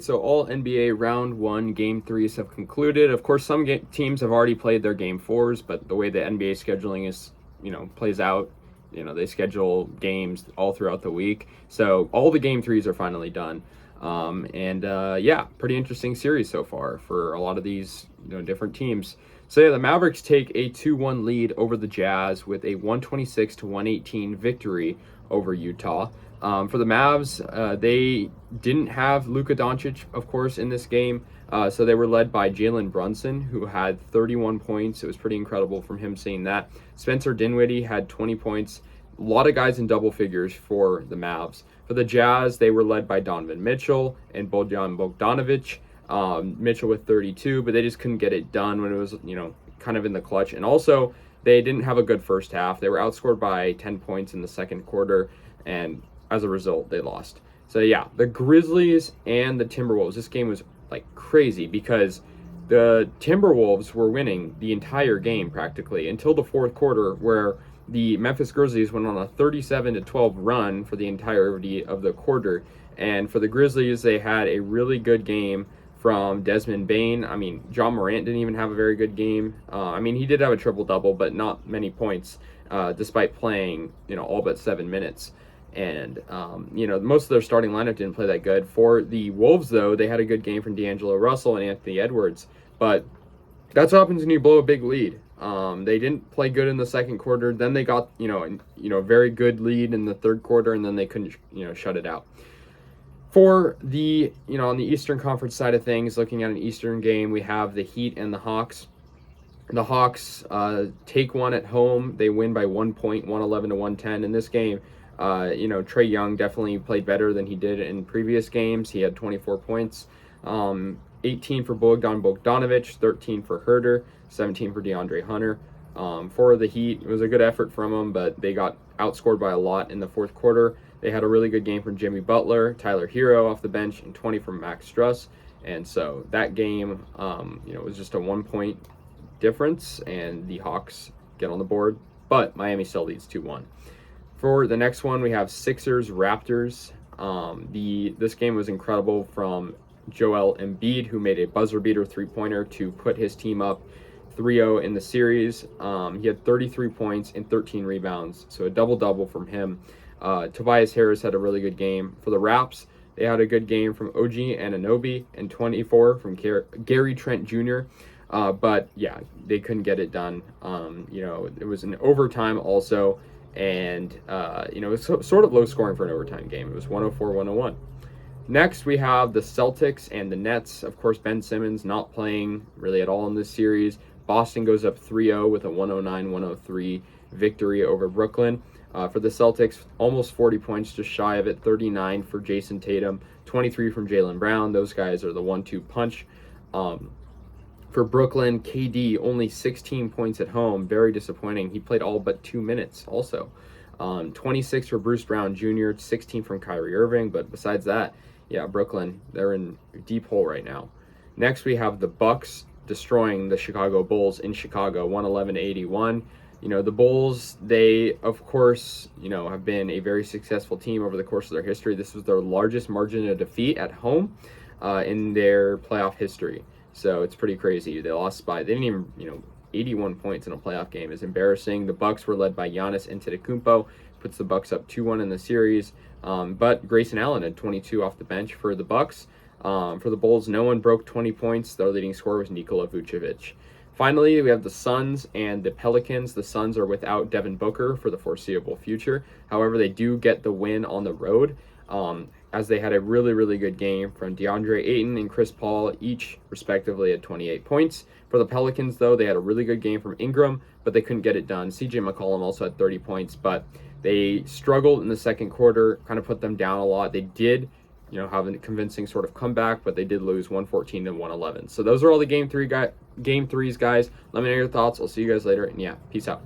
So all NBA round one game threes have concluded. Of course, some teams have already played their game fours, but the way the NBA scheduling is, plays out, they schedule games all throughout the week. So all the game threes are finally done. Yeah, pretty interesting series so far for a lot of these, different teams. So yeah, the Mavericks take a 2-1 lead over the Jazz with a 126-118 victory over Utah. For the Mavs, they didn't have Luka Doncic, of course, in this game. So they were led by Jalen Brunson, who had 31 points. It was pretty incredible from him seeing that. Spencer Dinwiddie had 20 points. A lot of guys in double figures for the Mavs. For the Jazz, they were led by Donovan Mitchell and Bojan Bogdanovic. Mitchell with 32, but they just couldn't get it done when it was, kind of in the clutch. And also, they didn't have a good first half. They were outscored by 10 points in the second quarter, and as a result, they lost. So yeah, the Grizzlies and the Timberwolves, this game was like crazy because the Timberwolves were winning the entire game practically until the fourth quarter, where the Memphis Grizzlies went on a 37-12 run for the entirety of the quarter. And for the Grizzlies, they had a really good game from Desmond Bane. I mean, John Morant didn't even have a very good game. He did have a triple-double, but not many points, despite playing, all but 7 minutes. And, most of their starting lineup didn't play that good. For the Wolves, though, they had a good game from D'Angelo Russell and Anthony Edwards. But that's what happens when you blow a big lead. They didn't play good in the second quarter. Then they got, a very good lead in the third quarter, and then they couldn't, shut it out. For the, on the Eastern Conference side of things, looking at an Eastern game, we have the Heat and the Hawks. The Hawks take one at home. They win by 1 point, 111-110 in this game. Trae Young definitely played better than he did in previous games. He had 24 points, 18 for Bogdanovic, 13 for Herter, 17 for DeAndre Hunter. For the Heat, it was a good effort from them, but they got outscored by a lot in the fourth quarter. They had a really good game from Jimmy Butler, Tyler Hero off the bench, and 20 from Max Struss. And so that game, was just a 1 point difference, and the Hawks get on the board. But Miami still leads 2-1. For the next one, we have Sixers Raptors. This game was incredible from Joel Embiid, who made a buzzer beater three-pointer to put his team up 3-0 in the series. He had 33 points and 13 rebounds, so a double-double from him. Tobias Harris had a really good game. For the Raps, they had a good game from OG Anunoby and 24 from Gary Trent Jr. But yeah, they couldn't get it done. It was an overtime also, and it was sort of low scoring for an overtime game. It was 104-101. Next, we have the Celtics and the Nets. Of course, Ben Simmons not playing really at all in this series. Boston goes up 3-0 with a 109-103 victory over Brooklyn. For the Celtics, almost 40 points, just shy of it. 39 for Jason Tatum, 23 from Jaylen Brown. Those guys are the 1-2 punch. For Brooklyn, KD only 16 points at home. Very disappointing. He played all but 2 minutes also. 26 for Bruce Brown Jr., 16 from Kyrie Irving. But besides that, yeah, Brooklyn, they're in a deep hole right now. Next, we have the Bucks destroying the Chicago Bulls in Chicago, 111-81. The Bulls, they, of course, have been a very successful team over the course of their history. This was their largest margin of defeat at home in their playoff history. So it's pretty crazy. They lost by, they didn't even, 81 points in a playoff game is embarrassing. The Bucks were led by Giannis Antetokounmpo, puts the Bucks up 2-1 in the series. But Grayson Allen had 22 off the bench for the Bucks. For the Bulls, no one broke 20 points. Their leading scorer was Nikola Vucevic. Finally, we have the Suns and the Pelicans. The Suns are without Devin Booker for the foreseeable future. However, they do get the win on the road, as they had a really, really good game from DeAndre Ayton and Chris Paul, each respectively at 28 points. For the Pelicans, though, they had a really good game from Ingram, but they couldn't get it done. CJ McCollum also had 30 points, but they struggled in the second quarter, kind of put them down a lot. They did have a convincing sort of comeback, but they did lose 114-111. So those are all the game threes, guys. Let me know your thoughts. I'll see you guys later, and yeah, peace out.